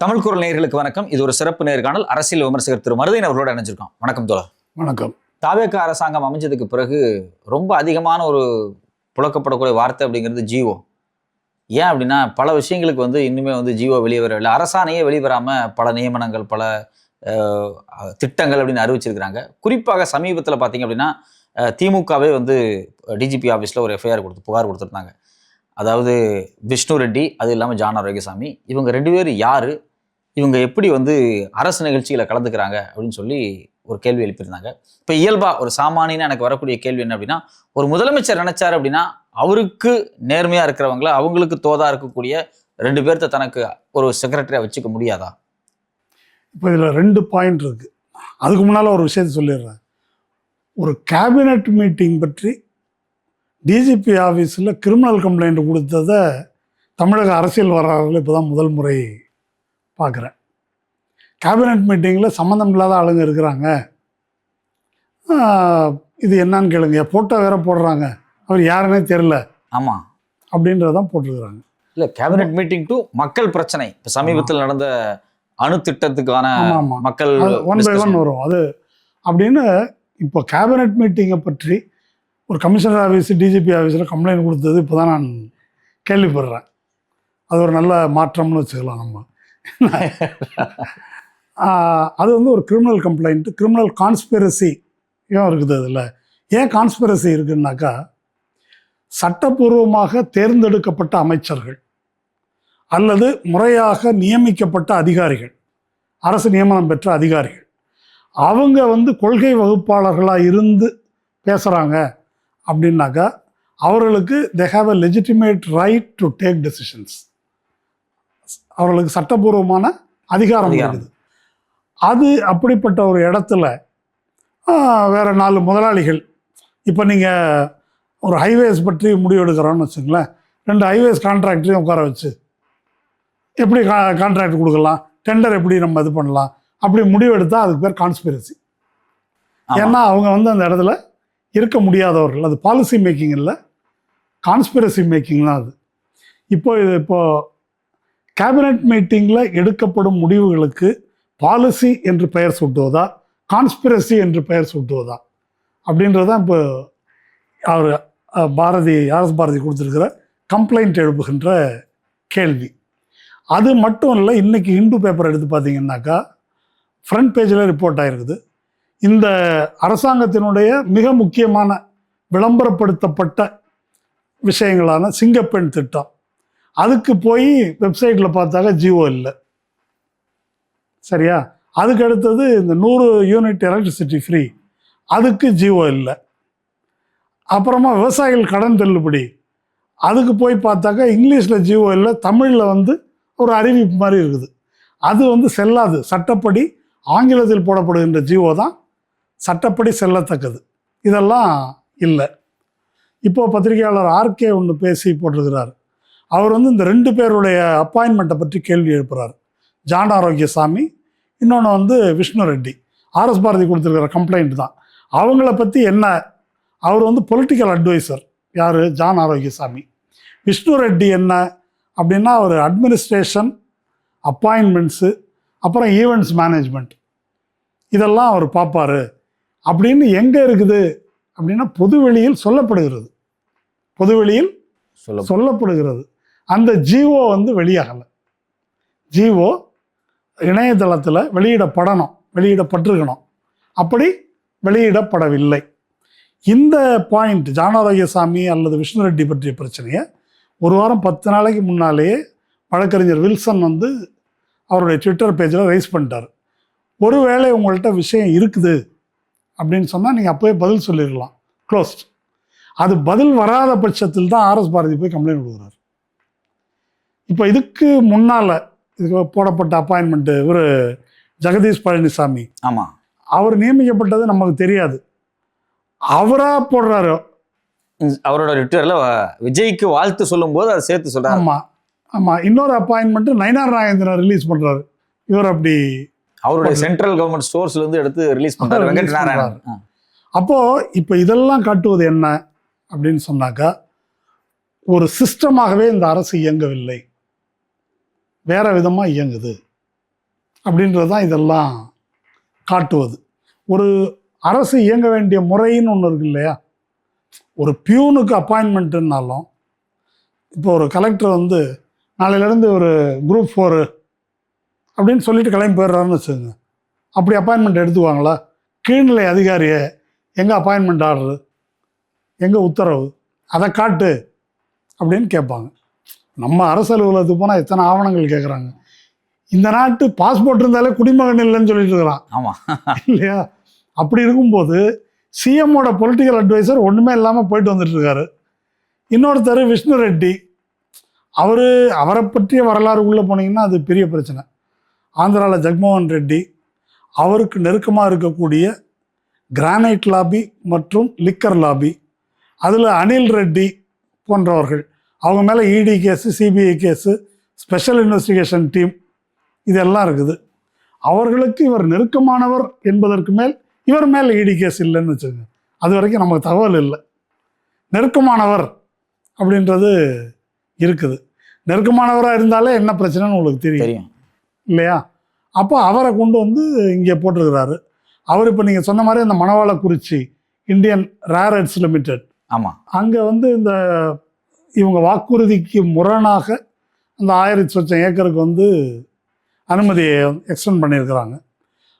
தமிழ் குரல் நேயர்களுக்கு வணக்கம். இது ஒரு சிறப்பு நேர்காணல். அரசியல் விமர்சகர் திரு மருதையன் அவர்களோட இணைஞ்சிருக்கோம். வணக்கம் தோழர். வணக்கம். தாவேகா அரசாங்கம் அமைஞ்சதுக்கு பிறகு ரொம்ப அதிகமான ஒரு புழக்கப்படக்கூடிய வார்த்தை அப்படிங்கிறது ஜிஓ. ஏன் அப்படின்னா பல விஷயங்களுக்கு இன்னுமே ஜிஓ வெளியே வரவில்லை. அரசாணையே வெளிவராம பல நியமனங்கள், பல திட்டங்கள் அப்படின்னு அறிவிச்சிருக்கிறாங்க. குறிப்பாக சமீபத்தில் பார்த்தீங்க அப்படின்னா திமுகவே டிஜிபி ஆஃபீஸில் ஒரு எஃப்ஐஆர் புகார் கொடுத்துருந்தாங்க. அதாவது விஷ்ணு ரெட்டி, அது இல்லாமல் ஜான் ஆரோக்கியசாமி, இவங்க 2 பேர் யார், இவங்க எப்படி அரசு நிகழ்ச்சிகளை கலந்துக்கிறாங்க அப்படின்னு சொல்லி ஒரு கேள்வி எழுப்பியிருந்தாங்க. இப்போ இயல்பாக ஒரு சாமானியன்னு எனக்கு வரக்கூடிய கேள்வி என்ன அப்படின்னா, ஒரு முதலமைச்சர் நினைச்சார் அப்படின்னா அவருக்கு நேர்மையாக இருக்கிறவங்கள, அவங்களுக்கு தோதா இருக்கக்கூடிய 2 பேர்த்த தனக்கு ஒரு செக்ரட்டரியாக வச்சுக்க முடியாதா? இப்போ இதில் 2 பாயிண்ட் இருக்குது. அதுக்கு முன்னால் ஒரு விஷயத்தை சொல்லிடுறேன். ஒரு கேபினட் மீட்டிங் பற்றி டிஜிபி ஆஃபீஸில் கிரிமினல் கம்ப்ளைண்ட் கொடுத்ததை தமிழக அரசியல் வரலாறுல இப்போ தான் முதல் முறை பார்க்குறேன். கேபினட் மீட்டிங்கில் சம்மந்தம் இல்லாத ஆளுங்க இருக்கிறாங்க, இது என்னன்னு கேளுங்க, ஃபோட்டோ வேற போடுறாங்க, அவர் யாருன்னே தெரில, ஆமாம் அப்படின்றதான் போட்டிருக்கிறாங்க. இல்லை, கேபினட் மீட்டிங் டு மக்கள் பிரச்சனை. இப்போ சமீபத்தில் நடந்த அணு திட்டத்துக்கான மக்கள் ஒன் பை ஒன் வரும் அது அப்படின்னு. இப்போ கேபினட் மீட்டிங்கை பற்றி ஒரு கமிஷனர் ஆஃபீஸ், டிஜிபி ஆஃபீஸில் கம்ப்ளைண்ட் கொடுத்தது இப்போ தான் நான் கேள்விப்படுறேன். அது ஒரு நல்ல மாற்றம்னு வச்சுக்கலாம் நம்ம. அது ஒரு கிரிமினல் கம்ப்ளைண்ட், கிரிமினல் கான்ஸ்பிரசியும் இருக்குது. அதில் ஏன் கான்ஸ்பிரசி இருக்குன்னாக்கா, சட்டப்பூர்வமாக தேர்ந்தெடுக்கப்பட்ட அமைச்சர்கள் அல்லது முறையாக நியமிக்கப்பட்ட அதிகாரிகள், அரசு நியமனம் பெற்ற அதிகாரிகள், அவங்க கொள்கை வகுப்பாளர்களாக இருந்து பேசுகிறாங்க அப்படின்னாக்கா அவர்களுக்கு they have a legitimate right to take decisions. அவர்களுக்கு சட்டபூர்வமான அதிகாரம் இருக்குது. அது அப்படிப்பட்ட ஒரு இடத்துல வேற 4 முதலாளிகள், இப்போ நீங்கள் ஒரு ஹைவேஸ் பற்றி முடிவு எடுக்கிறோன்னு வச்சுங்களேன், 2 ஹைவேஸ் கான்ட்ராக்டரையும் உட்கார வச்சு எப்படி கான்ட்ராக்ட் கொடுக்கலாம், டெண்டர் எப்படி நம்ம இது பண்ணலாம், அப்படி முடிவு எடுத்தால் அதுக்கு பேர் கான்ஸ்பிரசி. ஏன்னா அவங்க அந்த இடத்துல இருக்க முடியாதவர்கள். அது பாலிசி மேக்கிங் இல்லை, கான்ஸ்பிரசி மேக்கிங் தான் அது. இப்போ கேபினட் மீட்டிங்கில் எடுக்கப்படும் முடிவுகளுக்கு பாலிசி என்று பெயர் சூட்டுவதா, கான்ஸ்பிரசி என்று பெயர் சூட்டுவதா அப்படின்றதான் இப்போ அவர் ஆர்எஸ் பாரதி கொடுத்துருக்கிற கம்ப்ளைண்ட் எழுப்புகின்ற கேள்வி. அது மட்டும் இல்லை, இன்றைக்கி ஹிந்து பேப்பர் எடுத்து பார்த்தீங்கன்னாக்கா ஃப்ரண்ட் பேஜில் ரிப்போர்ட் ஆகிருக்குது. இந்த அரசாங்கத்தினுடைய மிக முக்கியமான விளம்பரப்படுத்தப்பட்ட விஷயங்களான சிங்கப்பெண் திட்டம், அதுக்கு போய் வெப்சைட்டில் பார்த்தாக்க ஜிஓ இல்லை, சரியா? அதுக்கு அடுத்தது இந்த 100 யூனிட் எலக்ட்ரிசிட்டி ஃப்ரீ, அதுக்கு ஜிஓ இல்லை. அப்புறமா விவசாயிகள் கடன் தள்ளுபடி, அதுக்கு போய் பார்த்தாக்கா இங்கிலீஷில் ஜிஓ இல்லை, தமிழில் ஒரு அறிவிப்பு மாதிரி இருக்குது. அது செல்லாது. சட்டப்படி ஆங்கிலத்தில் போடப்படுகின்ற ஜிஓ தான் சட்டப்படி செல்லத்தக்கது. இதெல்லாம் இல்லை. இப்போது பத்திரிகையாளர் ஆர்கே ஒன்று பேசி போட்டிருக்கிறார். அவர் இந்த 2 பேருடைய அப்பாயின்மெண்ட்டை பற்றி கேள்வி எழுப்புறார். ஜான் ஆரோக்கியசாமி, இன்னொன்று விஷ்ணு ரெட்டி. ஆர்எஸ் பாரதி கொடுத்துருக்கிற கம்ப்ளைண்ட் தான். அவங்கள பற்றி என்ன, அவர் பொலிட்டிக்கல் அட்வைசர், யார், ஜான் ஆரோக்கியசாமி. விஷ்ணு ரெட்டி என்ன அப்படின்னா அவர் அட்மினிஸ்ட்ரேஷன், அப்பாயின்மெண்ட்ஸு, அப்புறம் ஈவெண்ட்ஸ் மேனேஜ்மெண்ட், இதெல்லாம் அவர் பார்ப்பார் அப்படின்னு எங்கே இருக்குது அப்படின்னா பொதுவெளியில் சொல்லப்படுகிறது. பொதுவெளியில் சொல்லப்படுகிறது. அந்த ஜிஓ வெளியாகலை. ஜிஓ இணையதளத்தில் வெளியிடப்பட்டிருக்கணும், அப்படி வெளியிடப்படவில்லை. இந்த பாயிண்ட், ஜான் ஆரோக்கியசாமி அல்லது விஷ்ணு ரெட்டி பற்றிய பிரச்சனையை 1 வாரம் 10 நாளைக்கு முன்னாலேயே வழக்கறிஞர் வில்சன் அவருடைய ட்விட்டர் பேஜில் ரைஸ் பண்ணிட்டார். ஒருவேளை உங்கள்கிட்ட விஷயம் இருக்குது அப்படின்னு சொன்னால் நீங்கள் அப்போயே பதில் சொல்லிடலாம், க்ளோஸ்ட். அது பதில் வராத பட்சத்தில் தான் ஆர்எஸ் பாரதி போய் கம்ப்ளைண்ட் கொடுக்குறாரு. இப்போ இதுக்கு முன்னால் இதுக்கு போடப்பட்ட அப்பாயின்மெண்ட்டு இவர் ஜெகதீஷ் பழனிசாமி, ஆமாம், அவர் நியமிக்கப்பட்டது நமக்கு தெரியாது, அவராக போடுறாரு. அவரோட ட்விட்டரில் விஜய்க்கு வாழ்த்து சொல்லும்போது அதை சேர்த்து சொல்கிறார். ஆமாம். இன்னொரு அப்பாயின்மெண்ட்டு நயினார் நாகேந்திரன் ரிலீஸ் பண்ணுறாரு. இவர் அப்படி அவருடைய சென்ட்ரல் கவர்மெண்ட் ஸ்டோர்ஸ்லேருந்து எடுத்து ரிலீஸ் பண்ணுறாரு வெங்கட் நாராயணன். அப்போது இப்போ இதெல்லாம் காட்டுவது என்ன அப்படின்னு சொன்னாக்கா, ஒரு சிஸ்டமாகவே இந்த அரசு இயங்கவில்லை, வேற விதமாக இயங்குது. அப்படின்றது தான் இதெல்லாம் காட்டுவது. ஒரு அரசு இயங்க வேண்டிய முறைன்னு ஒன்று இருக்கு இல்லையா? ஒரு பியூனுக்கு அப்பாயின்மெண்ட்டுன்னாலும், இப்போ ஒரு கலெக்டர் வந்து நாளையிலேருந்து ஒரு குரூப் 4 அப்படின்னு சொல்லிட்டு கிளம்பி போயிடுறாருன்னு வச்சுக்கோங்க. அப்படி அப்பாயின்மெண்ட் எடுத்துக்குவாங்களா? கீழ்நிலை அதிகாரியை எங்கே அப்பாயின்மெண்ட் ஆர்டரு, எங்கே உத்தரவு, அதை காட்டு அப்படின்னு கேட்பாங்க. நம்ம அரசு அலுவலகத்துக்கு போனால் எத்தனை ஆவணங்கள் கேட்குறாங்க. இந்த நாட்டு பாஸ்போர்ட் இருந்தாலே குடிமகன் இல்லைன்னு சொல்லிட்டு இருக்கிறான். ஆமாம் இல்லையா? அப்படி இருக்கும்போது சிஎம்மோட பொலிட்டிக்கல் அட்வைசர் ஒன்றுமே இல்லாமல் போயிட்டு வந்துட்டு இருக்காரு. இன்னொருத்தர் விஷ்ணு ரெட்டி, அவரை பற்றிய வரலாறு உள்ளே போனீங்கன்னா அது பெரிய பிரச்சனை. ஆந்திராவில் ஜெகன்மோகன் ரெட்டி, அவருக்கு நெருக்கமாக இருக்கக்கூடிய கிரானைட் லாபி மற்றும் லிக்கர் லாபி, அதில் அனில் ரெட்டி போன்றவர்கள், அவங்க மேலே ED case, CBI case, special investigation team இதெல்லாம் இருக்குது. அவர்களுக்கு இவர் நெருக்கமானவர் என்பதற்கு மேல் இவர் மேலே இடி கேஸ் இல்லைன்னு வச்சுக்கோங்க. அது வரைக்கும் நமக்கு தகவல் இல்லை. நெருக்கமானவர் அப்படின்றது இருக்குது. நெருக்கமானவராக இருந்தாலே என்ன பிரச்சனைன்னு உங்களுக்கு தெரியும் இல்லையா? அப்போ அவரை கொண்டு வந்து இங்கே போட்டிருக்கிறாரு. அவர் இப்போ நீங்கள் சொன்ன மாதிரி அந்த Manavalakurichi Indian rare earths limited, ஆமாம், அங்கே வந்து இந்த இவங்க வாக்குறுதிக்கு முரணாக அந்த 1000 சொச்சம் ஏக்கருக்கு வந்து அனுமதியை எக்ஸ்டெண்ட் பண்ணியிருக்கிறாங்க.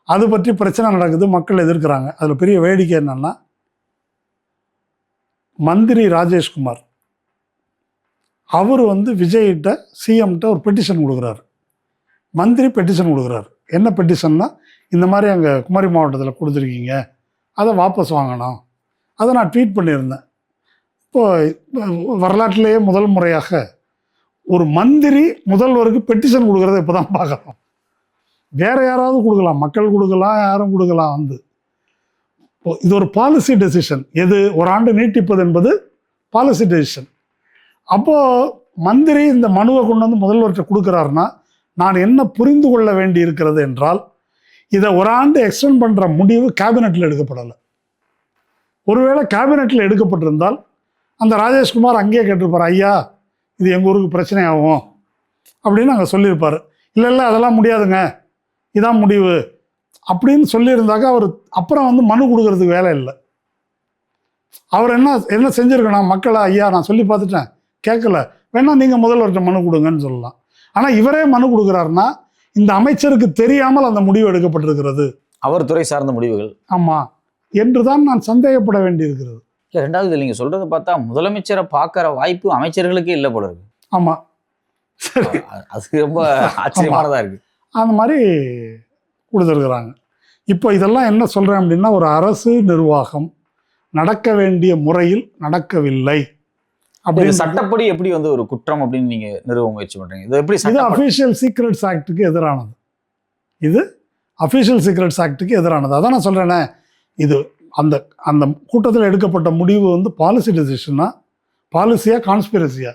அது பற்றி பிரச்சனை நடக்குது, மக்கள் எதிர்க்கிறாங்க. அதில் பெரிய வேடிக்கை என்னன்னா, மந்திரி ராஜேஷ்குமார் அவர் வந்து விஜய்கிட்ட சிஎம்கிட்ட ஒரு பெட்டிஷன் கொடுக்குறாரு. மந்திரி பெட்டிஷன் கொடுக்குறாரு. என்ன பெட்டிஷன்னா, இந்த மாதிரி அங்கே குமரி மாவட்டத்தில் கொடுத்துருக்கீங்க, அதை வாபஸ் வாங்கணும். அதை நான் ட்வீட் பண்ணியிருந்தேன். இப்போது வரலாற்றிலேயே முதல் முறையாக ஒரு மந்திரி முதல்வருக்கு பெட்டிஷன் கொடுக்குறத இப்போ தான் பார்க்குறோம். வேறு யாராவது கொடுக்கலாம், மக்கள் கொடுக்கலாம், யாரும் கொடுக்கலாம். வந்து இது ஒரு பாலிசி டெசிஷன். எது ஒரு ஆண்டு நீட்டிப்பது என்பது பாலிசி டெசிஷன். அப்போது மந்திரி இந்த மனுவை கொண்டு வந்து முதல்வர்கிட்ட கொடுக்குறாருன்னா, நான் என்ன புரிந்து கொள்ள வேண்டி இருக்கிறது என்றால், இதை ஒரு ஆண்டு எக்ஸ்டெண்ட் பண்ணுற முடிவு கேபினெட்டில் எடுக்கப்படலை. ஒருவேளை கேபினெட்டில் எடுக்கப்பட்டிருந்தால் அந்த ராஜேஷ்குமார் அங்கேயே கேட்டிருப்பார், ஐயா இது எங்கள் ஊருக்கு பிரச்சனை ஆகும் அப்படின்னு அங்கே சொல்லியிருப்பார். இல்லை அதெல்லாம் முடியாதுங்க, இதான் முடிவு அப்படின்னு சொல்லியிருந்தாக்க அவர் அப்புறம் வந்து மனு கொடுக்கறதுக்கு வேலை இல்லை. அவர் என்ன செஞ்சுருக்கணும், மக்களை ஐயா நான் சொல்லி பார்த்துட்டேன் கேட்கல, வேணா நீங்கள் முதல்வர்கிட்ட மனு கொடுங்கன்னு சொல்லலாம். ஆனால் இவரே மனு கொடுக்குறாருன்னா இந்த அமைச்சருக்கு தெரியாமல் அந்த முடிவு எடுக்கப்பட்டிருக்கிறது, அவர் துறை சார்ந்த முடிவுகள். ஆமாம் என்று தான் நான் சந்தேகப்பட வேண்டியிருக்கிறது. இல்லை, ரெண்டாவது நீங்கள் சொல்கிறத பார்த்தா முதலமைச்சரை பார்க்குற வாய்ப்பு அமைச்சர்களுக்கே இல்லை போல இருக்கு. ஆமாம், சரி, அது ரொம்ப ஆச்சரியமானதாக இருக்குது. அந்த மாதிரி கொடுத்துருக்குறாங்க. இப்போ இதெல்லாம் என்ன சொல்கிறேன் அப்படின்னா, ஒரு அரசு நிர்வாகம் நடக்க வேண்டிய முறையில் நடக்கவில்லை அப்படின்னு சட்டப்படி எப்படி வந்து ஒரு குற்றம் அப்படின்னு நீங்கள் நிறுவ முயற்சி பண்ணுறீங்க? இது எப்படி? இது அஃபீஷியல் சீக்ரெட்ஸ் ஆக்டுக்கு எதிரானது. இது அஃபீஷியல் சீக்ரெட்ஸ் ஆக்டுக்கு எதிரானது. அதான் நான் சொல்கிறேனே, இது அந்த அந்த கூட்டத்தில் எடுக்கப்பட்ட முடிவு வந்து பாலிசி டெசிஷனா, பாலிசியா, கான்ஸ்பிரசியா?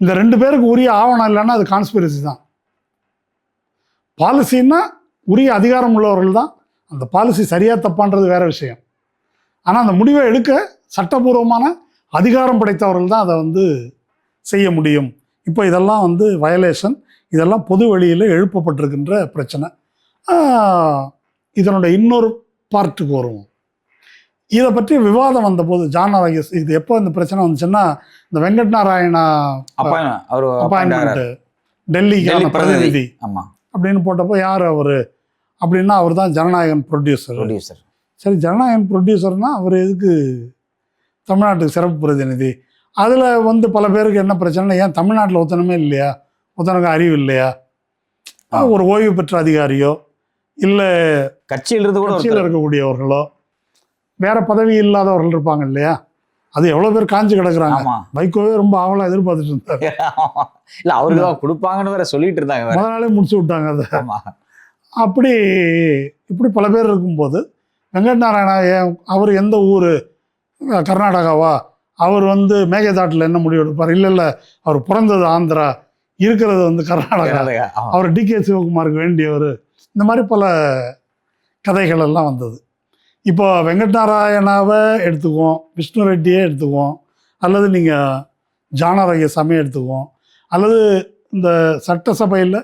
இந்த 2 பேருக்கு உரிய ஆவணம் இல்லைன்னா அது கான்ஸ்பிரசி தான். பாலிசின்னா உரிய அதிகாரம் உள்ளவர்கள் தான், அந்த பாலிசி சரியாக தப்பான்றது வேற விஷயம். ஆனால் அந்த முடிவை எடுக்க சட்டபூர்வமான அதிகாரம் படைத்தவர்கள் தான் அதை வந்து செய்ய முடியும். இப்போ இதெல்லாம் வந்து வயலேஷன், இதெல்லாம் பொது வெளியில் எழுப்பப்பட்டிருக்கின்ற பிரச்சனை. இதனுடைய இன்னொரு பார்ட்டுக்கு வருவோம். இதை பற்றி விவாதம் வந்தபோது ஜானராஜ், இது எப்போ இந்த பிரச்சனை வந்துச்சுன்னா, இந்த வெங்கட் நாராயணா அப்பாயின்மெண்ட் டெல்லி பிரதிநிதி அப்படின்னு போட்டப்போ, யார் அவர் அப்படின்னா, அவர் தான் ஜனநாயகன் ப்ரொடியூசர். சரி, ஜனநாயகன் ப்ரொடியூசர்னா அவர் எதுக்கு தமிழ்நாட்டுக்கு சிறப்பு பிரதிநிதி? அதில் வந்து பல பேருக்கு என்ன பிரச்சனை, ஏன் தமிழ்நாட்டில் ஒத்தனமே இல்லையா, ஒத்தனுக்கு அறிவு இல்லையா, ஒரு ஓய்வு பெற்ற அதிகாரியோ இல்லை கட்சியில் இருக்கக்கூடியவர்களோ வேற பதவி இல்லாதவர்கள் இருப்பாங்க இல்லையா, அது எவ்வளோ பேர் காஞ்சி கிடக்குறாங்க. வைகோவே ரொம்ப ஆவலாக எதிர்பார்த்துட்டு இருந்தார். இல்லை, அவருக்கு தான் கொடுப்பாங்கன்னு வேற சொல்லிட்டு இருந்தாங்க, முதல் நாளே முடிச்சு விட்டாங்க அதை. அப்படி இப்படி பல பேர் இருக்கும்போது வெங்கட் நாராயணா அவர் எந்த ஊர், கர்நாடகாவா, அவர் வந்து மேகதாட்டில் என்ன முடிவு எடுப்பார்? இல்லை அவர் பிறந்தது ஆந்திரா, இருக்கிறது வந்து கர்நாடகா, அவர் டிகே சிவகுமாருக்கு வேண்டியவர். இந்த மாதிரி பல கதைகள் எல்லாம் வந்தது. இப்போ வெங்கட் நாராயணாவை எடுத்துக்குவோம், விஷ்ணு ரெட்டியே எடுத்துக்குவோம், அல்லது நீங்கள் ஜானராஜசாமியை எடுத்துக்குவோம், அல்லது இந்த சட்டசபையில்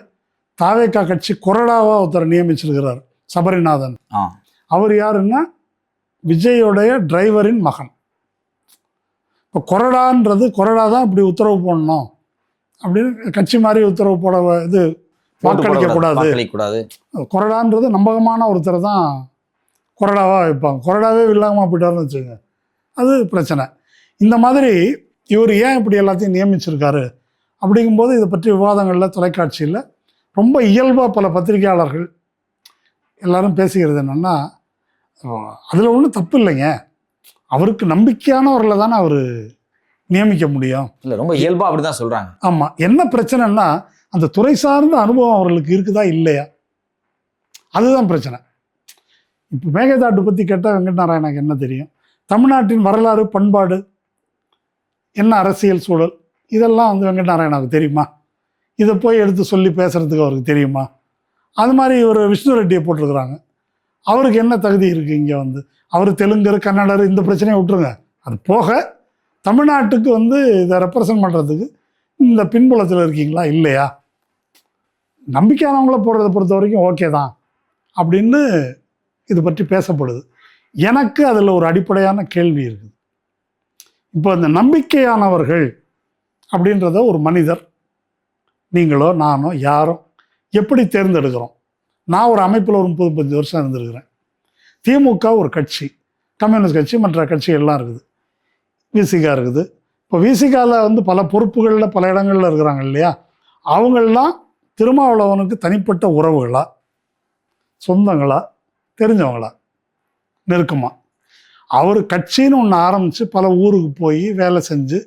தாவேகா கட்சி கொறடாவா ஒருத்தர் நியமிச்சிருக்கிறார், சபரிநாதன். ஆ அவர் யாருன்னா விஜயோடைய டிரைவரின் மகன். இப்போ கொறடா தான் இப்படி உத்தரவு போடணும் அப்படின்னு கட்சி மாதிரி உத்தரவு போட இது வாக்களிக்க கூடாது. வாக்களிக்கக்கூடாது. கொறடான்றது நம்பகமான ஒருத்தர் தான் கொறடாவாக வைப்பாங்க. கொறடாவே இல்லாமல் போயிட்டாருன்னு வச்சுக்கோங்க, அது பிரச்சனை. இந்த மாதிரி இவர் ஏன் இப்படி எல்லாத்தையும் நியமிச்சிருக்காரு அப்படிங்கும்போது இதை பற்றி விவாதங்களில் தொலைக்காட்சியில் ரொம்ப இயல்பாக பல பத்திரிகையாளர்கள் எல்லாரும் பேசுகிறது என்னென்னா, அதில் ஒன்றும் தப்பு இல்லைங்க, அவருக்கு நம்பிக்கையானவர்களை தானே அவர் நியமிக்க முடியும். இல்லை, ரொம்ப இயல்பாக அப்படி தான் சொல்கிறாங்க. ஆமாம். என்ன பிரச்சனைன்னா அந்த துறை சார்ந்த அனுபவம் அவர்களுக்கு இருக்குதா இல்லையா, அதுதான் பிரச்சனை. இப்போ மேகதாட்டு பற்றி கேட்டால் வெங்கட்நாராயணனுக்கு என்ன தெரியும், தமிழ்நாட்டின் வரலாறு பண்பாடு என்ன அரசியல் சூழல் இதெல்லாம் வந்து வெங்கட்நாராயணனுக்கு தெரியுமா, இதை போய் எடுத்து சொல்லி பேசுகிறதுக்கு அவருக்கு தெரியுமா? அது மாதிரி ஒரு விஷ்ணு ரெட்டியை போட்டிருக்கிறாங்க, அவருக்கு என்ன தகுதி இருக்குது இங்கே வந்து? அவர் தெலுங்கர் கன்னடர் இந்த பிரச்சனையை விட்டுருங்க, அது போக தமிழ்நாட்டுக்கு வந்து இதை ரெப்ரசன்ட் பண்ணுறதுக்கு இந்த பின்புலத்தில் இருக்கீங்களா இல்லையா? நம்பிக்கையானவங்கள போடுறதை பொறுத்த வரைக்கும் ஓகே தான் அப்படின்னு இது பற்றி பேசப்படுது. எனக்கு அதில் ஒரு அடிப்படையான கேள்வி இருக்குது. இப்போ இந்த நம்பிக்கையானவர்கள் அப்படின்றத ஒரு மனிதர், நீங்களோ நானோ யாரோ எப்படி தேர்ந்தெடுக்கிறோம்? நான் ஒரு அமைப்பில் ஒரு 35 வருஷம் இருந்திருக்கிறேன். திமுக ஒரு கட்சி, கம்யூனிஸ்ட் கட்சி, மற்ற கட்சிகள்லாம் இருக்குது, விசிகா இருக்குது. இப்போ விசிகாவில் வந்து பல பொறுப்புகளில் பல இடங்களில் இருக்கிறாங்க இல்லையா, அவங்களெலாம் திருமாவளவனுக்கு தனிப்பட்ட உறவுகளா, சொந்தங்களா, தெரிஞ்சவங்களா, நெருக்கமாக? அவர் கட்சின்னு ஒன்று ஆரம்பித்து பல ஊருக்கு போய் வேலை செஞ்சு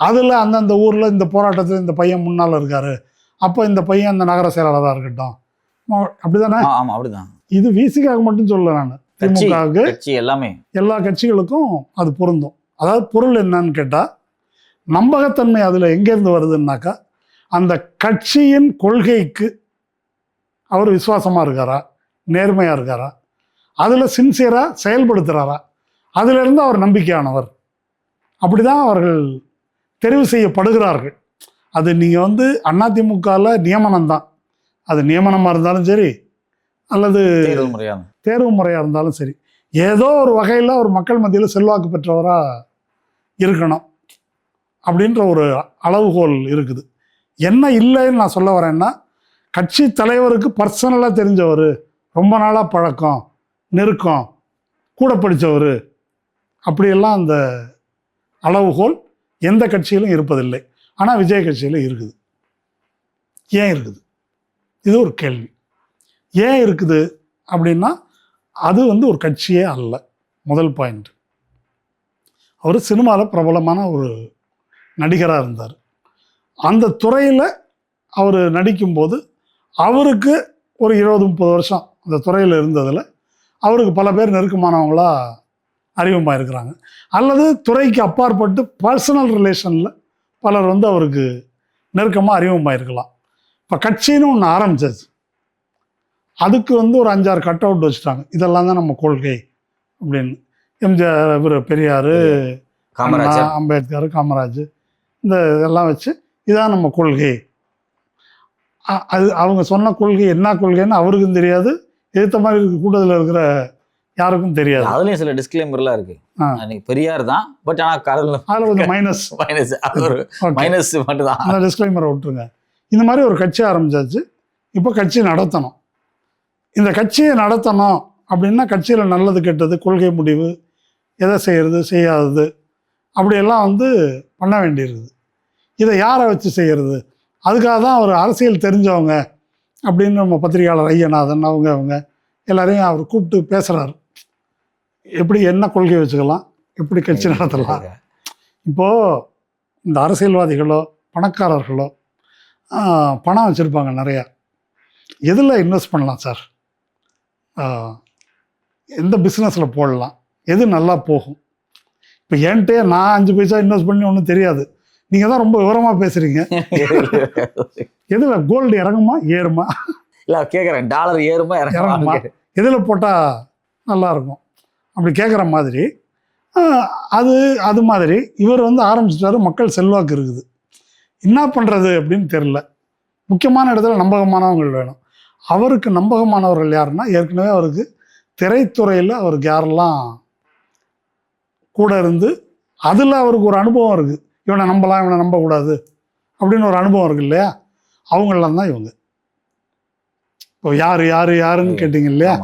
அதில் அந்தந்த ஊரில் இந்த போராட்டத்தில் இந்த பையன் முன்னால் இருக்கார், அப்போ இந்த பையன் அந்த நகர செயலாளராக இருக்கட்டும், அப்படிதானே? ஆமாம், அப்படிதான். இது விசிகாவுக்கு மட்டும் சொல்ல, நான் திமுகவுக்கு எல்லாமே எல்லா கட்சிகளுக்கும் அது பொருந்தும். அதாவது பொருள் என்னன்னு கேட்டால், நம்பகத்தன்மை அதில் எங்கேருந்து வருதுன்னாக்கா, அந்த கட்சியின் கொள்கைக்கு அவர் விசுவாசமாக இருக்காரா, நேர்மையாக இருக்காரா, அதில் சின்சியராக செயல்படுத்துகிறாரா, அதிலிருந்து அவர் நம்பிக்கையானவர், அப்படி தான் அவர்கள் தெரிவு செய்யப்படுகிறார்கள். அது நீங்கள் வந்து அதிமுகவில் நியமனம் தான், அது நியமனமாக இருந்தாலும் சரி அல்லது தேர்வு முறையாக இருந்தாலும் சரி, ஏதோ ஒரு வகையில் ஒரு மக்கள் மத்தியில் செல்வாக்கு பெற்றவராக இருக்கணும் அப்படின்ற ஒரு அளவுகோல் இருக்குது. என்ன இல்லைன்னு நான் சொல்ல வரேன்னா, கட்சி தலைவருக்கு பர்சனலாக தெரிஞ்சவர், ரொம்ப நாளாக பழக்கம், நெருக்கம், கூட படித்தவர், அப்படியெல்லாம் அந்த அளவுகோல் எந்த கட்சியிலும் இருப்பதில்லை. ஆனால் விஜய் கட்சியில் இருக்குது. ஏன் இருக்குது? இது ஒரு கேள்வி. ஏன் இருக்குது அப்படின்னா, அது வந்து ஒரு கட்சியே அல்ல. முதல் பாயிண்ட், அவர் சினிமாவில் பிரபலமான ஒரு நடிகராக இருந்தார். அந்த துறையில் அவர் நடிக்கும்போது அவருக்கு ஒரு 20-30 வருஷம் அந்த துறையில் இருந்ததில் அவருக்கு பல பேர் நெருக்கமானவங்களா அறிமுகமாக இருக்கிறாங்க. அல்லது துறைக்கு அப்பாற்பட்டு பர்சனல் ரிலேஷனில் பலர் வந்து அவருக்கு நெருக்கமாக அறிமுகமாக இருக்கலாம். இப்போ கட்சின்னு ஒன்று ஆரம்பிச்சாச்சு, அதுக்கு வந்து ஒரு 5-6 கட் அவுட் வச்சுட்டாங்க, இதெல்லாம் தான் நம்ம கொள்கை அப்படின்னு. எம்ஜிஆர், இவர் பெரியார், அம்பேத்கர், காமராஜ், இந்த இதெல்லாம் வச்சு இதான் நம்ம கொள்கை. அது அவங்க சொன்ன கொள்கை என்ன கொள்கைன்னு அவருக்கும் தெரியாது, எதிர்த்த மாதிரி கூட்டத்தில் இருக்கிற யாருக்கும் தெரியாது. அதுலேயும் சில டிஸ்க்ளைமர்லாம் இருக்கு. பெரியார் தான், பட் ஆனால் அதில் கொஞ்சம் மைனஸ் மட்டும் தான். அந்த டிஸ்க்ளைமரை விட்டுருங்க. இந்த மாதிரி ஒரு கட்சி ஆரம்பிச்சாச்சு, இப்போ கட்சி நடத்தணும். இந்த கட்சியை நடத்தணும் அப்படின்னா கட்சியில் நல்லது கெட்டது, கொள்கை முடிவு, எதை செய்கிறது செய்யாதது, அப்படியெல்லாம் வந்து பண்ண வேண்டியிருக்குது. இதை யாரை வச்சு செய்கிறது? அதுக்காக தான் அவர் அரசியல் தெரிஞ்சவங்க அப்படின்னு நம்ம பத்திரிகையாளர் ஐயநாதன் அவங்க எல்லாரையும் அவர் கூப்பிட்டு பேசுகிறார். எப்படி என்ன கொள்கை வச்சுக்கலாம், எப்படி கட்சி நடத்தலாம். இப்போது இந்த அரசியல்வாதிகளோ பணக்காரர்களோ பணம் வச்சுருப்பாங்க நிறையா, எதில் இன்வெஸ்ட் பண்ணலாம் சார், எந்த பிஸ்னஸில் போடலாம், எது நல்லா போகும். இப்போ என்கிட்ட நான் 5 பைசா இன்வெஸ்ட் பண்ணி ஒன்றும் தெரியாது, நீங்கள் தான் ரொம்ப விவரமாக பேசுகிறீங்க. எதில் கோல்டு இறங்குமா ஏறுமா? இல்லை கேட்குறேன், டாலர் ஏறுமா இறங்குமா, எதில் போட்டால் நல்லாயிருக்கும் அப்படி கேட்குற மாதிரி. அது மாதிரி இவர் வந்து ஆரம்பிச்சிட்டாரு, மக்கள் செல்வாக்கு இருக்குது, என்ன பண்ணுறது அப்படின்னு தெரில. முக்கியமான இடத்துல நம்பகமானவங்கள் வேணும். அவருக்கு நம்பகமானவர்கள் யாருன்னா, ஏற்கனவே அவருக்கு திரைத்துறையில் அவருக்கு யாரெல்லாம் கூட இருந்து அதில் அவருக்கு ஒரு அனுபவம் இருக்குது, இவனை நம்பலாம் இவனை நம்பக்கூடாது அப்படின்னு ஒரு அனுபவம் இருக்குது இல்லையா, அவங்களாம் தான் இவங்க. இப்போ யாருன்னு கேட்டிங்க இல்லையா,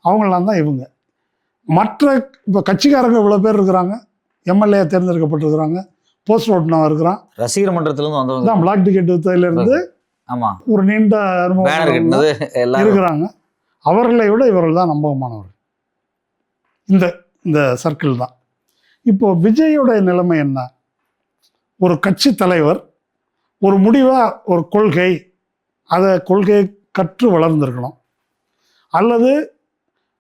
அவங்களாம் தான் இவங்க. மற்ற இப்போ கட்சிக்காரங்க இவ்வளோ பேர் இருக்கிறாங்க, எம்எல்ஏ தேர்ந்தெடுக்கப்பட்டிருக்கிறாங்க, போஸ்டர் ஓட்டுனவன் இருக்கிறான், ரசிகர் மன்றத்திலிருந்து வந்தவங்க தான் பிளாக் டிக்கெட் வித்ததுலேருந்து ஒரு நீண்ட அனுபவம் இருக்கிறாங்க. அவர்களை விட இவர்கள் தான் நம்பகமானவர்கள். இந்த இந்த சர்க்கிள் தான். இப்போ விஜயோட நிலைமை என்ன? ஒரு கட்சி தலைவர் ஒரு முடிவாக ஒரு கொள்கை, அதை கொள்கையை கற்று வளர்ந்துருக்கணும், அல்லது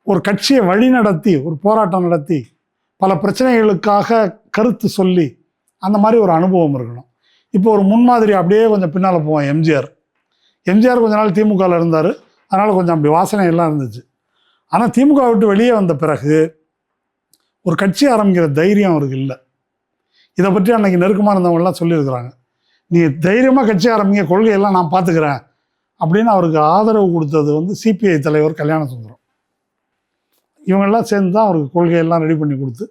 ஒரு கட்சியை வழி நடத்தி ஒரு போராட்டம் நடத்தி பல பிரச்சனைகளுக்காக கருத்து சொல்லி அந்த மாதிரி ஒரு அனுபவம் இருக்கணும். இப்போ ஒரு முன்மாதிரி அப்படியே கொஞ்சம் பின்னால் போவோம். எம்ஜிஆர் கொஞ்ச நாள் திமுகவில் இருந்தார், அதனால் கொஞ்சம் அப்படி வாசனை எல்லாம் இருந்துச்சு. ஆனால் திமுக விட்டு வெளியே வந்த பிறகு ஒரு கட்சி ஆரம்பிக்கிற தைரியம் அவருக்கு இல்லை. இதை பற்றி அன்றைக்கி நெருக்கமாக இருந்தவங்கலாம் சொல்லியிருக்கிறாங்க. நீ தைரியமாக கட்சி ஆரம்பிங்க, கொள்கையெல்லாம் நான் பார்த்துக்கிறேன் அப்படின்னு அவருக்கு ஆதரவு கொடுத்தது வந்து சிபிஐ தலைவர் கல்யாண சுந்தரம். இவங்கெல்லாம் சேர்ந்து தான் அவருக்கு கொள்கையெல்லாம் ரெடி பண்ணி கொடுத்து,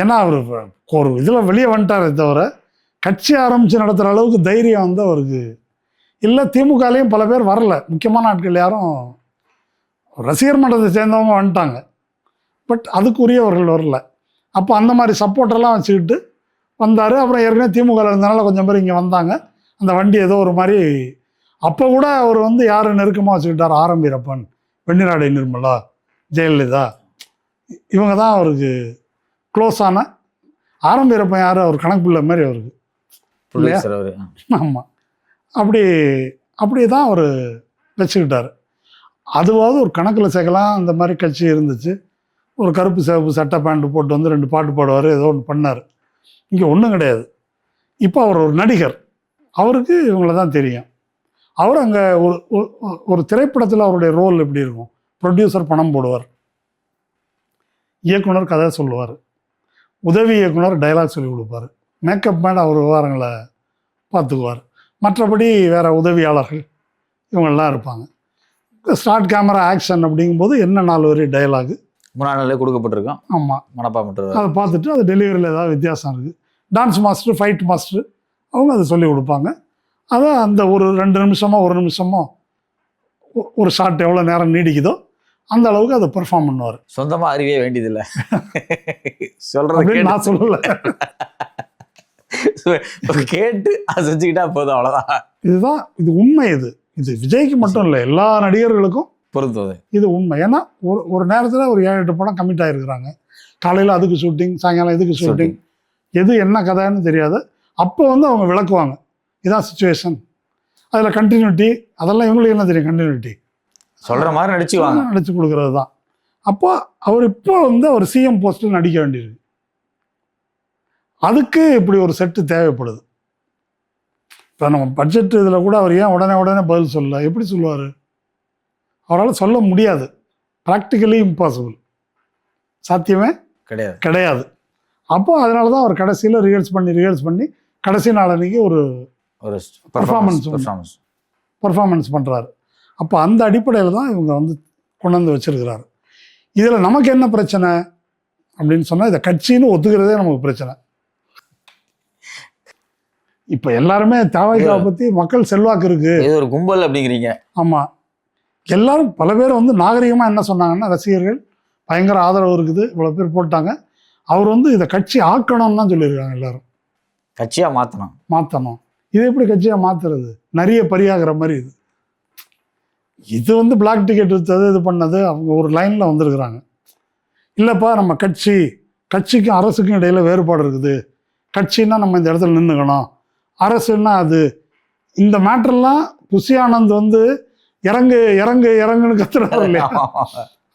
ஏன்னா அவர் ஒரு இதில் வெளியே வந்துட்டாரே தவிர கட்சி ஆரம்பித்து நடத்துகிற அளவுக்கு தைரியம் வந்து அவருக்கு இல்லை. திமுகலேயும் பல பேர் வரல, முக்கியமான ஆட்கள் யாரும், ரசிகர் மன்றத்தை சேர்ந்தவங்க வந்துட்டாங்க, பட் அதுக்குரியவர்கள் வரல. அப்போ அந்த மாதிரி சப்போர்ட்டெல்லாம் வச்சுக்கிட்டு வந்தார். அப்புறம் ஏற்கனவே திமுகவில் இருந்தனால கொஞ்சம் பேர் இங்கே வந்தாங்க. அந்த வண்டி ஏதோ ஒரு மாதிரி, அப்போ கூட அவர் வந்து யார் நெருக்கமாக வச்சுக்கிட்டார், ஆர்.எம். வீரப்பன், வெண்ணிராடை நிர்மலா, ஜெயலலிதா, இவங்க தான் அவருக்கு க்ளோஸான. ஆர்.எம். வீரப்பன் யார், அவர் கணக்குள்ள மாதிரி அவருக்கு இல்லையா? ஆமாம், அப்படி தான் அவர் வச்சுக்கிட்டார். அதுவாவது ஒரு கணக்கில் சேர்க்கலாம். அந்த மாதிரி கட்சி இருந்துச்சு. ஒரு கருப்பு சிவப்பு சட்டை பேண்ட் போட்டு வந்து 2 பாட்டு பாடுவார், ஏதோ ஒன்று பண்ணார். இங்கே ஒன்றும் கிடையாது. இப்போ அவர் ஒரு நடிகர், அவருக்கு இவங்கள தான் தெரியும். அவர் அங்கே ஒரு திரைப்படத்தில் அவருடைய ரோல் எப்படி இருக்கும்? ப்ரொடியூசர் பணம் போடுவார், இயக்குனர் கதை சொல்லுவார், உதவி இயக்குனர் டைலாக் சொல்லி கொடுப்பார், மேக்கப் மேன் அவர் விவகாரங்களை பார்த்துக்குவார், மற்றபடி வேறு உதவியாளர்கள் இவங்கெல்லாம் இருப்பாங்க. ஸ்டார்ட் கேமரா ஆக்ஷன் அப்படிங்கும்போது என்ன 4 வரி டைலாகு முன்னாள் நாளே கொடுக்கப்பட்டிருக்கோம். ஆமாம், மனப்பா மட்டும் அதை பார்த்துட்டு அது டெலிவரியில் ஏதாவது வித்தியாசம் இருக்குது, டான்ஸ் மாஸ்டர், ஃபைட் மாஸ்டர் அவங்க அதை சொல்லிக் கொடுப்பாங்க. அதை அந்த ஒரு 2 நிமிஷமோ 1 நிமிஷமோ ஒரு ஷார்ட் எவ்வளோ நேரம் நீடிக்குதோ அந்த அளவுக்கு அதை பெர்ஃபார்ம் பண்ணுவார். சொந்தமாக அறிவே வேண்டியதில்லை, சொல்கிறது நான் சொல்லலை, கேட்டு அதை செஞ்சுக்கிட்டா போதும், அவ்வளோதான். இதுதான், இது உண்மை. இது விஜய்க்கு மட்டும் இல்லை, எல்லா நடிகர்களுக்கும் பொறுத்தது இது உண்மை. ஏன்னா ஒரு நேரத்தில் ஒரு 7-8 படம் கமிட் ஆகிருக்கிறாங்க. காலையில் அதுக்கு ஷூட்டிங், சாயங்காலம் இதுக்கு ஷூட்டிங், எது என்ன கதைன்னு தெரியாது. அப்போ வந்து அவங்க விளக்குவாங்க, இதான் சுச்சுவேஷன், அதில் கண்டினியூட்டி, அதெல்லாம் இவங்களுக்கு என்ன தெரியும், கண்டினியூட்டி சொல்கிற மாதிரி நடிச்சு கொடுக்கறது தான். அப்போ அவர் இப்போ வந்து அவர் சிஎம் போஸ்ட்டில் நடிக்க வேண்டியிருக்கு. அதுக்கு இப்படி ஒரு செட்டு தேவைப்படுது. இப்போ நம்ம பட்ஜெட் இதில் கூட அவர் ஏன் உடனே பதில் சொல்லல, எப்படி சொல்லுவார்? அவரால் சொல்ல முடியாது, ப்ராக்டிக்கலி இம்பாசிபிள், சாத்தியமே கிடையாது. அப்போ அதனால தான் அவர் கடைசியில் ரிஹர்ஸ் பண்ணி கடைசி நாள் அன்றைக்கி ஒரு பர்ஃபார்மன்ஸ் பண்ணுறாரு. அப்போ அந்த அடிப்படையில் தான் இவங்க வந்து கொண்டு வந்து வச்சிருக்கிறாரு. இதில் நமக்கு என்ன பிரச்சனை அப்படின்னு சொன்னால், இதை கட்சின்னு ஒத்துக்கிறதே நமக்கு பிரச்சனை. இப்போ எல்லாருமே தவைக்காவை பற்றி மக்கள் செல்வாக்கு இருக்கு, இது ஒரு கும்பல் அப்படிங்கிறீங்க. ஆமாம், எல்லாரும் பல பேர் வந்து நாகரிகமாக என்ன சொன்னாங்கன்னா, ரசிகர்கள் பயங்கர ஆதரவு இருக்குது, இவ்வளோ பேர் போட்டாங்க, அவர் வந்து இதை கட்சி ஆக்கணும்னு தான் சொல்லியிருக்காங்க. எல்லாரும் கட்சியாக மாற்றணும். இது எப்படி கட்சியாக மாற்றுறது? நிறைய பரியாகிற மாதிரி இது வந்து பிளாக் டிக்கெட் விற்றது, இது பண்ணது, அவங்க ஒரு லைனில் வந்திருக்கிறாங்க. இல்லைப்பா, நம்ம கட்சிக்கும் அரசுக்கும் இடையில் வேறுபாடு இருக்குது, கட்சின்னா நம்ம இந்த இடத்துல நின்றுக்கணும், அரசுன்னா அது, இந்த மேட்டர்லாம் புஷி ஆனந்த் வந்து இறங்குன்னு கத்துறாரு இல்லையா?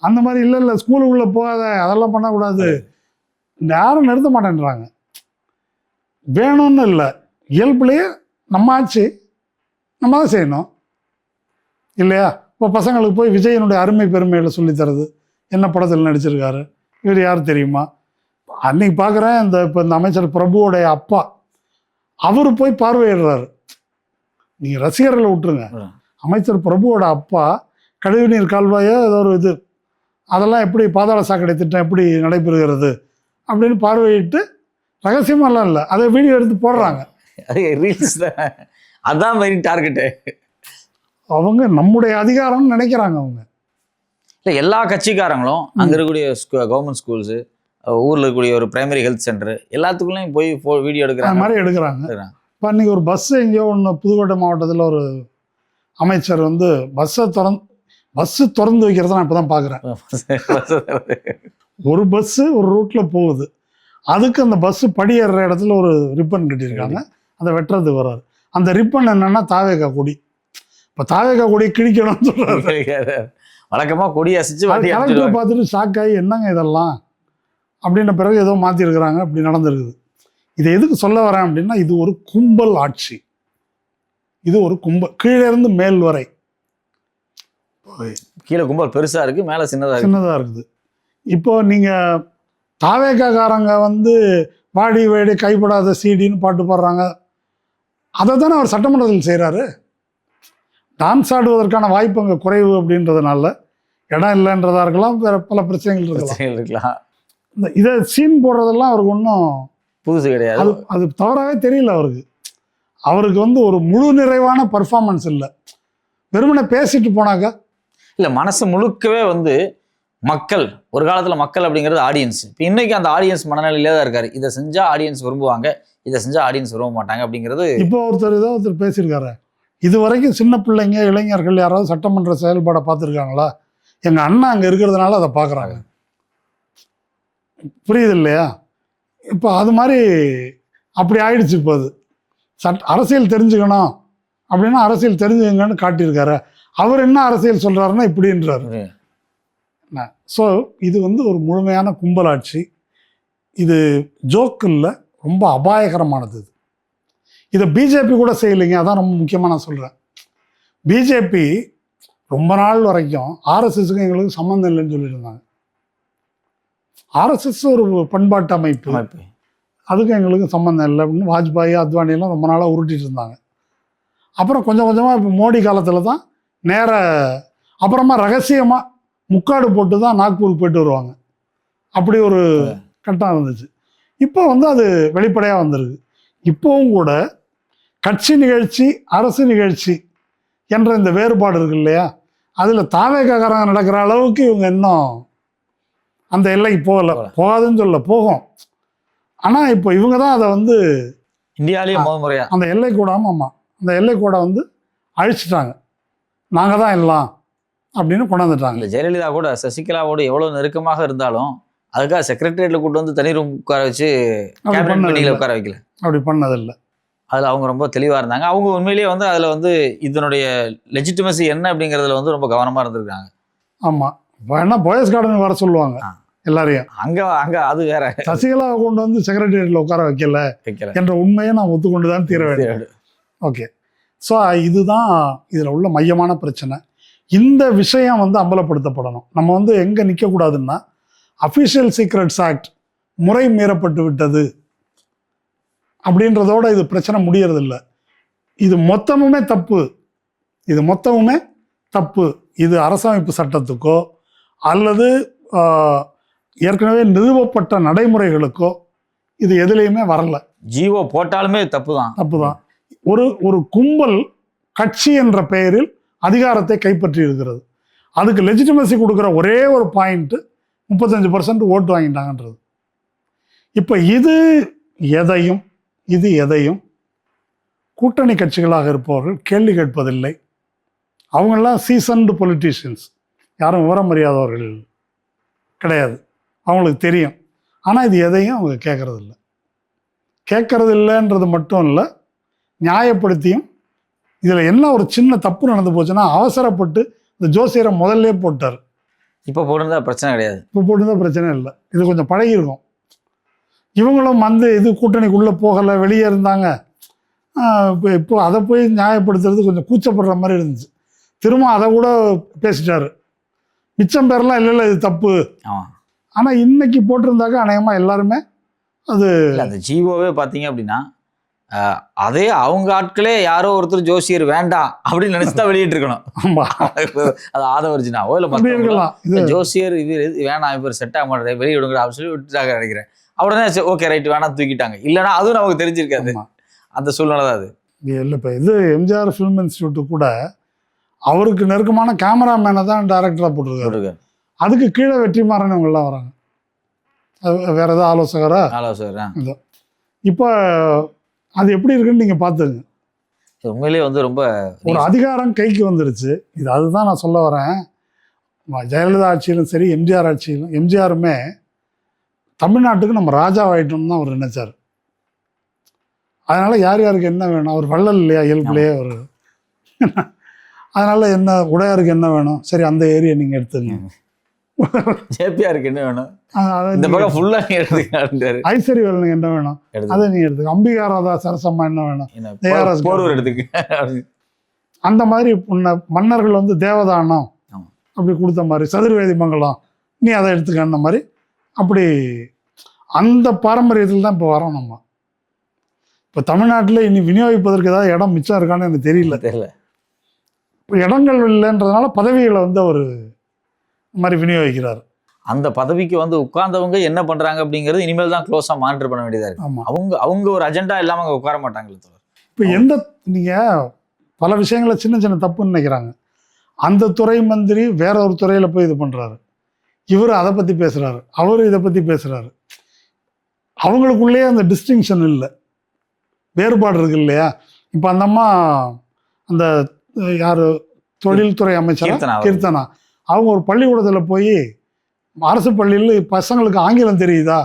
அந்த மாதிரி இல்லை ஸ்கூலுக்குள்ளே போகாத, அதெல்லாம் பண்ணக்கூடாது, யாரும் நிறுத்த மாட்டேன்றாங்க. வேணும்னு இல்லை, இயல்புலேயே நம்ம ஆச்சு, நம்ம தான் செய்யணும் இல்லையா? இப்போ பசங்களுக்கு போய் விஜயனுடைய அருமை பெருமைகளை சொல்லித்தரது, என்ன படத்தில் நடிச்சிருக்காரு, இவர் யார் தெரியுமா? அன்னைக்கு பார்க்குறேன், இப்போ இந்த அமைச்சர் பிரபுவோடைய அப்பா அவர் போய் பார்வையிடுறாரு. நீங்கள் ரசிகர்களை விட்டுருங்க. ம். அமைச்சர் பிரபுவோட அப்பா கழிவுநீர் கால்வாயோ ஏதோ ஒரு இது அதெல்லாம் எப்படி பாதாள சாக்கடை திட்டம் எப்படி நடைபெறுகிறது அப்படின்னு பார்வையிட்டு ரகசியமாலாம் இல்லை, அதை வீடியோ எடுத்து போடுறாங்க. அது ரீல்ஸ் தான், அதான் மெயின் டார்கெட்டு. அவங்க நம்முடைய அதிகாரம்னு நினைக்கிறாங்க அவங்க. இல்லை, எல்லா கட்சிக்காரங்களும் அங்கே இருக்கக்கூடிய கவர்மெண்ட் ஸ்கூல்ஸு, ஊரில் இருக்கக்கூடிய ஒரு பிரைமரி ஹெல்த் சென்டர் எல்லாத்துக்குள்ளேயும் போய் வீடியோ அது எடுக்கிறாங்க. மாதிரி எடுக்கிறாங்க. இப்போ அன்றைக்கி ஒரு பஸ்ஸு எங்கேயோ ஒன்று புதுக்கோட்டை மாவட்டத்தில் ஒரு அமைச்சர் வந்து பஸ்ஸு திறந்து வைக்கிறத நான் இப்போ தான் பார்க்குறேன். ஒரு பஸ்ஸு ஒரு ரூட்டில் போகுது, அதுக்கு அந்த பஸ்ஸு படியேற இடத்துல ஒரு ரிப்பன் கட்டியிருக்காங்க, அதை வெட்டுறதுக்கு வர்றாரு. அந்த ரிப்பன் என்னென்னா தாவேக்கா கொடி. இப்போ தாவேக்கா கொடி கிழிக்கணும்னு சொல்கிறாரு. வழக்கமாக கொடி அசைச்சு கலெக்டர் பார்த்துட்டு ஷாக் ஆகி என்னங்க இதெல்லாம் அப்படின்ற பிறகு ஏதோ மாற்றிருக்கிறாங்க, அப்படி நடந்திருக்குது. இதை எதுக்கு சொல்ல வரேன் அப்படின்னா, இது ஒரு கும்பல் ஆட்சி. இது ஒரு கும்பல், கீழே இருந்து மேல் வரை. கீழே கும்பல் பெருசாக இருக்குது, மேலே சின்னதாக இருக்குது. இப்போ நீங்கள் தாவேக்காரங்க வந்து வாடி வேடி கைப்படாத சீடின்னு பாட்டு பாடுறாங்க, அதை தானே அவர் சட்டமன்றத்தில் செய்கிறாரு. டான்ஸ் ஆடுவதற்கான வாய்ப்பு அங்கே குறைவு அப்படின்றதுனால, இடம் இல்லைன்றதா இருக்கலாம், வேற பல பிரச்சனைகள் இருக்கலாம். இந்த இதை சீன் போடுறதெல்லாம் அவருக்கு ஒன்றும் புதுசு கிடையாது. அது தவறாகவே தெரியல அவருக்கு. அவருக்கு வந்து ஒரு முழு நிறைவான பர்ஃபார்மன்ஸ் இல்லை, வெறுமனை பேசிட்டு போனாக்கா. இல்லை, மனசு முழுக்கவே வந்து மக்கள், ஒரு காலத்தில் மக்கள் அப்படிங்கிறது ஆடியன்ஸ். இப்போ இன்னைக்கு அந்த ஆடியன்ஸ் மனநிலையிலே தான் இருக்காரு. இதை செஞ்சால் ஆடியன்ஸ் விரும்புவாங்க, இதை செஞ்சால் ஆடியன்ஸ் விரும்ப மாட்டாங்க அப்படிங்கிறது. இப்போ ஒருத்தர் பேசியிருக்காரு, இது வரைக்கும் சின்ன பிள்ளைங்க இளைஞர்கள் யாராவது சட்டமன்ற செயல்பாடை பார்த்துருக்காங்களா? எங்கள் அண்ணா அங்கே இருக்கிறதுனால அதை பார்க்குறாங்க. புரியுது இல்லையா? இப்போ அது மாதிரி அப்படி ஆயிடுச்சு. இப்போ அது அரசியல் தெரிஞ்சுக்கணும் அப்படின்னா அரசியல் தெரிஞ்சுக்கங்கன்னு காட்டியிருக்காரு. அவர் என்ன அரசியல் சொல்கிறாருன்னா இப்படின்றாரு. ஸோ இது வந்து ஒரு முழுமையான கும்பலாட்சி. இது ஜோக்கு இல்லை, ரொம்ப அபாயகரமானது. இதை பிஜேபி கூட செய்யலைங்க, அதான் ரொம்ப முக்கியமாக நான் சொல்கிறேன். பிஜேபி ரொம்ப நாள் வரைக்கும் ஆர்எஸ்எஸ்க்கு எங்களுக்கு சம்மந்தம் இல்லைன்னு சொல்லிட்டு இருந்தாங்க. ஆர்எஸ்எஸ் ஒரு பண்பாட்டு அமைப்பு, அதுக்கு எங்களுக்கு சம்மந்தம் இல்லை அப்படின்னு வாஜ்பாய் அத்வானியெல்லாம் ரொம்ப நாளாக உருட்டிட்டு இருந்தாங்க. அப்புறம் கொஞ்சம் கொஞ்சமாக இப்போ மோடி காலத்தில் தான் அப்புறமா ரகசியமாக முக்காடு போட்டு தான் நாக்பூருக்கு போயிட்டு வருவாங்க. அப்படி ஒரு கட்டம் இருந்துச்சு. இப்போ வந்து அது வெளிப்படையாக வந்திருக்கு. இப்போவும் கூட கட்சி நிகழ்ச்சி அரசு நிகழ்ச்சி என்ற இந்த வேறுபாடு இருக்கு இல்லையா, அதில் தாவேக்காரங்க நடக்கிற அளவுக்கு இவங்க இன்னும் அந்த எல்லைக்கு போகாதுன்னு சொல்ல போகும். ஆனால் இப்போ இவங்க தான் அதை வந்து இந்தியாவிலேயே முதல் முறையாக அந்த எல்லை கூட, ஆமாம், அந்த எல்லை கூட வந்து அழிச்சிட்டாங்க. நாங்கள் தான் எல்லாம் அப்படின்னு கொண்டாந்துட்டாங்க. இல்லை, ஜெயலலிதா கூட சசிகலாவோடு எவ்வளோ நெருக்கமாக இருந்தாலும் அதுக்காக செக்ரட்டரியேட்டில் கூட்டு வந்து தனி ரூம் உட்கார வச்சு உட்கார வைக்கல, அப்படி பண்ணதில்லை. அதில் அவங்க ரொம்ப தெளிவாக இருந்தாங்க. அவங்க உண்மையிலேயே வந்து அதில் வந்து இதனுடைய லெஜிட்டிமசி என்ன அப்படிங்கிறதுல வந்து ரொம்ப கவனமாக இருந்திருக்காங்க. ஆமாம், வேணா பாய்ஸ் கார்டன் வர சொல்லுவாங்க எல்லாரையும். அங்கே அது வேற. சசிகலா கொண்டு வந்து செக்ரட்டரியேட்டில் உட்கார வைக்கல என்ற உண்மையை நான் ஒத்துக்கொண்டு தான் தீர வேண்டும். ஓகே, ஸோ இதுதான் இதில் உள்ள மையமான பிரச்சனை. இந்த விஷயம் வந்து அம்பலப்படுத்தப்படணும். நம்ம வந்து எங்கே நிற்கக்கூடாதுன்னா, அஃபிஷியல் சீக்ரெட்ஸ் ஆக்ட் முறை மீறப்பட்டு விட்டது அப்படின்றதோட இது பிரச்சனை முடியறதில்ல. இது மொத்தமுமே தப்பு, இது அரசமைப்பு சட்டத்துக்கோ அல்லது ஏற்கனவே நிறுவப்பட்ட நடைமுறைகளுக்கோ இது எதுலேயுமே வரல. ஜிஓ போட்டாலுமே தப்பு தான். ஒரு கும்பல் கட்சி என்ற பெயரில் அதிகாரத்தை கைப்பற்றி இருக்கிறது. அதுக்கு லெஜிட்டிமசி கொடுக்குற ஒரே ஒரு பாயிண்ட்டு 35% ஓட்டு வாங்கிட்டாங்கன்றது. இப்போ இது எதையும் கூட்டணி கட்சிகளாக இருப்பவர்கள் கேள்வி கேட்பதில்லை. அவங்கெல்லாம் சீசன்டு பொலிட்டீஷியன்ஸ், யாரும் விவரம் அறியாதவர்கள் கிடையாது, அவங்களுக்கு தெரியும். ஆனால் இது எதையும் அவங்க கேட்கறதில்லைன்றது மட்டும் இல்லை, நியாயப்படுத்தியும் இதில் என்ன ஒரு சின்ன தப்பு நடந்து போச்சுன்னா அவசரப்பட்டு இந்த ஜோசியரை முதல்ல போட்டார். இப்போ போட்டிருந்தா பிரச்சனை கிடையாது, பிரச்சனை இல்லை. இது கொஞ்சம் பழகிருக்கும். இவங்களும் வந்து இது கூட்டணிக்குள்ளே போகலை, வெளியே இருந்தாங்க. இப்போ அதை போய் நியாயப்படுத்துறது கொஞ்சம் கூச்சப்படுற மாதிரி இருந்துச்சு. திரும்ப அதை கூட பேசிட்டாரு. மிச்சம் பேரெல்லாம் இல்லை இது தப்பு. ஆனால் இன்னைக்கு போட்டிருந்தாக்க அநேகமாக எல்லாருமே அது அந்த ஜிஓவே பார்த்தீங்க அப்படின்னா அதே அவங்க ஆட்களே யாரோ ஒருத்தர் ஜோசியர் வேண்டாம் அப்படின்னு நினைச்சுதான் வெளியிட்டு இருக்கணும். ஆமா அது ஆதவர்ஜினாவோ இல்ல அப்படி இருக்கலாம். இது ஜோசியர் இது வேணாம், இவர் செட் ஆக மாட்டேன், வெளியிடுங்க அப்படின்னு சொல்லி விட்டுட்டாங்க நினைக்கிறேன். உடனே ஓகே ரைட் வேணாம் தூக்கிட்டாங்க. இல்லைன்னா அதுவும் நமக்கு தெரிஞ்சிருக்காது. ஆமா. அந்த சூழ்நிலை தான் அது. இல்லை இப்போ இது எம்ஜிஆர் ஃபிலிம் இன்ஸ்டியூட் கூட அவருக்கு நெருக்கமான கேமராமேனை தான் டைரக்டராக போட்டிருக்காரு. அதுக்கு கீழே வெற்றிமாறன் இவங்கெல்லாம் வராங்க. வேற ஏதாவது ஆலோசகரா? ஆலோசகர். இப்போ அது எப்படி இருக்குன்னு நீங்கள் பார்த்துங்க. உண்மையிலேயே வந்து ரொம்ப ஒரு அதிகாரம் கைக்கு வந்துருச்சு. இது அதுதான் நான் சொல்ல வரேன். ஜெயலலிதா ஆட்சியிலும் சரி, எம்ஜிஆர் ஆட்சியிலும், எம்ஜிஆருமே தமிழ்நாட்டுக்கு நம்ம ராஜாவாயிட்டோம்னு தான் அவர் நினைச்சார். அதனால யார் யாருக்கு என்ன வேணும், அவர் வள்ளல் இல்லையா இயல்புலையே அவர். அதனால என்ன உடையாருக்கு என்ன வேணும், சரி அந்த ஏரியா நீங்கள் எடுத்துங்க. ஜேபிஆருக்கு என்ன வேணும், இந்த பக்கம் ஃபுல்லா நீங்க எடுத்துக்காரு. ஐஸ்வர்யவேலனுக்கு என்ன வேணும் அதை நீங்க எடுத்துக்க. அம்பிகா ராதா சரசம்மா என்ன வேணும், போரூர் எடுத்துக்க. அந்த மாதிரி மன்னர்கள் வந்து தேவதானம் அப்படி கொடுத்த மாதிரி, சதுர்வேதி மங்கலம் நீ அதை எடுத்துக்க மாதிரி, அப்படி அந்த பாரம்பரியத்தில் தான் இப்போ வரோம் நம்ம. இப்போ தமிழ்நாட்டில் இனி விநியோகிப்பதற்கு ஏதாவது இடம் மிச்சம் இருக்கான்னு எனக்கு தெரியல. இப்போ இடங்கள் இல்லைன்றதுனால பதவிகளை வந்து அவர் மாதிரி விநியோகிக்கிறார். அந்த பதவிக்கு வந்து உட்கார்ந்தவங்க என்ன பண்றாங்க அப்படிங்கிறது இனிமேல் தான் க்ளோஸா மானிட்டர் பண்ண வேண்டியதா இருக்கு. ஆமா, அவங்க ஒரு அஜெண்டா இல்லாம அங்க உட்கார மாட்டாங்களே. இப்போ எந்த நீங்க பல விஷயங்களை சின்ன சின்ன தப்புன்னு நினைக்கிறாங்க. அந்த துறை மந்திரி வேற ஒரு துறையில போய் இது பண்றாரு, இவர் அதை பத்தி பேசுறாரு, அவர் இதை பத்தி பேசுறாரு. அவங்களுக்குள்ளேயே அந்த டிஸ்டிங்ஷன் இல்லை, வேறுபாடு இருக்கு இல்லையா? இப்போ அந்த அம்மா அந்த யாரு தொழில்துறை அமைச்சர் கீர்த்தனா, அவங்க ஒரு பள்ளிக்கூடத்தில் போய் அரசு பள்ளியில் பசங்களுக்கு ஆங்கிலம் தெரியுதா,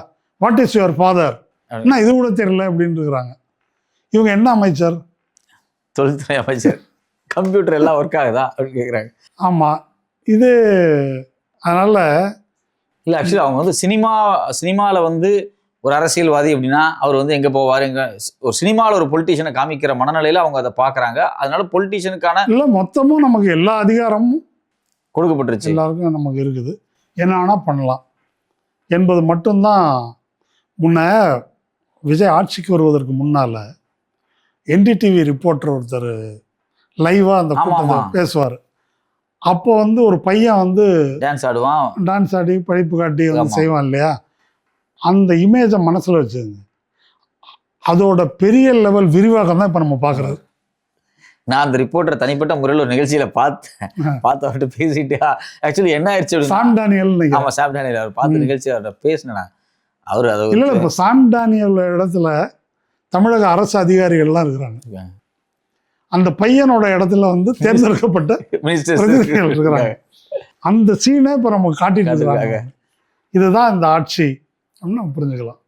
வாட் இஸ் யுவர் ஃபாதர், என்ன இது கூட தெரியல அப்படின்னு இருக்கிறாங்க. இவங்க என்ன அமைச்சர்? தொழில்துறை அமைச்சர். கம்ப்யூட்டர் எல்லாம் ஒர்க் ஆகுதா அப்படின்னு கேட்குறாங்க. ஆமாம், இது அதனால இல்லை ஆக்சுவலி அவங்க வந்து சினிமாவில் வந்து ஒரு அரசியல்வாதி அப்படின்னா அவர் வந்து எங்கே போவார், எங்கே ஒரு சினிமாவில் ஒரு பொலிட்டீஷியனை காமிக்கிற மனநிலையில் அவங்க அதை பார்க்குறாங்க. அதனால பொலிட்டீஷியனுக்கான இல்லை மொத்தமும் நமக்கு எல்லா அதிகாரமும் கொடுக்கப்பட்டுருச்சு, எல்லாருக்கும் நமக்கு இருக்குது, என்ன வேணால் பண்ணலாம் என்பது மட்டும்தான். முன்ன விஜய் ஆட்சிக்கு வருவதற்கு முன்னால் என்டிடிவி ரிப்போர்ட்டர் ஒருத்தர் லைவாக அந்த கூட்டத்தை பேசுவார். அப்போ வந்து ஒரு பையன் வந்து டான்ஸ் ஆடி படிப்பு காட்டி வந்து செய்வான் இல்லையா, அந்த இமேஜை மனசில் வச்சுங்க. அதோட பெரிய லெவல் விரிவாக்கம் தான் இப்போ நம்ம பார்க்குறது. நான் அந்த ரிப்போர்ட்டரை தனிப்பட்ட முறையில் ஒரு நிகழ்ச்சியில பார்த்து பேசிட்டு ஆக்சுவலி என்ன ஆயிடுச்சு, சாம் டேனியல். ஆமா சாம் டேனியல் அவர் பார்த்து நிகழ்ச்சி அவர்கிட்ட பேசினேன். அவர் அதை இல்லை இப்போ சாம் டேனியல் இடத்துல தமிழக அரசு அதிகாரிகள்லாம் இருக்கிறாங்க. அந்த பையனோட இடத்துல வந்து தேர்ந்தெடுக்கப்பட்ட பிரதிநிதிகள் இருக்கிறாங்க. அந்த சீனை இப்போ நம்ம காட்டிட்டு இருக்காங்க. இதுதான் இந்த ஆட்சி அப்படின்னு நம்ம புரிஞ்சுக்கலாம்.